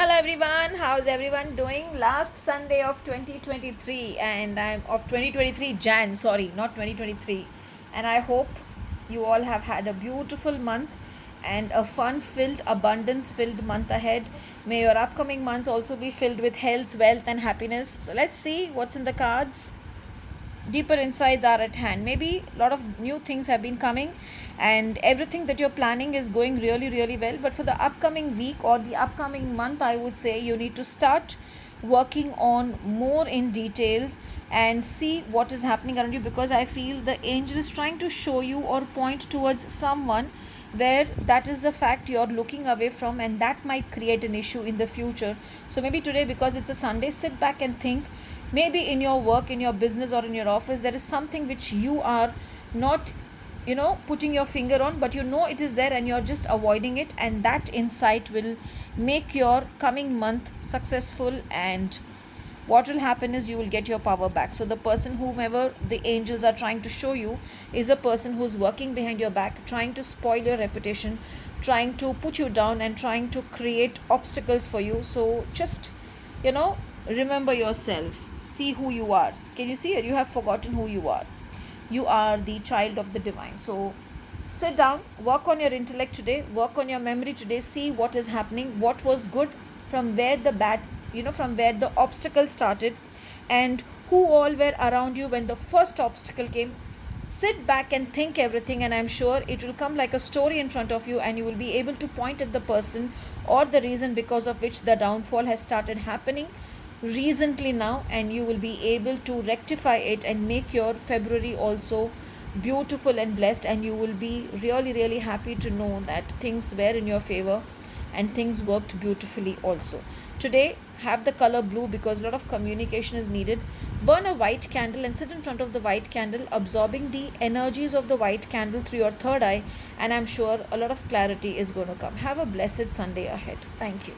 Hello everyone, how's everyone doing? Last Sunday of 2023 and I'm of 2023 Jan, sorry, not 2023. And I hope you all have had a beautiful month and a fun-filled, abundance-filled month ahead. May your upcoming months also be filled with health, wealth and happiness. So let's see what's in the cards. Deeper insights are at hand. Maybe a lot of new things have been coming and everything that you're planning is going really really well, but for the upcoming week or the upcoming month I would say you need to start working on more in detail and see what is happening around you, because I feel the angel is trying to show you or point towards someone where that is the fact you're looking away from, and that might create an issue in the future. So maybe today, because it's a Sunday, sit back and think. Maybe in your work, in your business or in your office there is something which you are not putting your finger on, but it is there and you're just avoiding it, and that insight will make your coming month successful. And what will happen is you will get your power back. So the person, whomever the angels are trying to show you, is a person who's working behind your back, trying to spoil your reputation, trying to put you down and trying to create obstacles for you. So just remember yourself, see who you are. Can you see it? You have forgotten who you are. You are the child of the divine. So sit down, work on your intellect today, work on your memory today, see what is happening, what was good, from where the bad, from where the obstacle started, and who all were around you when the first obstacle came. Sit back and think everything, and I'm sure it will come like a story in front of you, and you will be able to point at the person or the reason because of which the downfall has started happening recently now, and you will be able to rectify it and make your February also beautiful and blessed. And you will be really really happy to know that things were in your favor and things worked beautifully also. Today have the color blue because a lot of communication is needed. Burn a white candle and sit in front of the white candle, absorbing the energies of the white candle through your third eye, and I'm sure a lot of clarity is going to come. Have a blessed Sunday ahead. Thank you.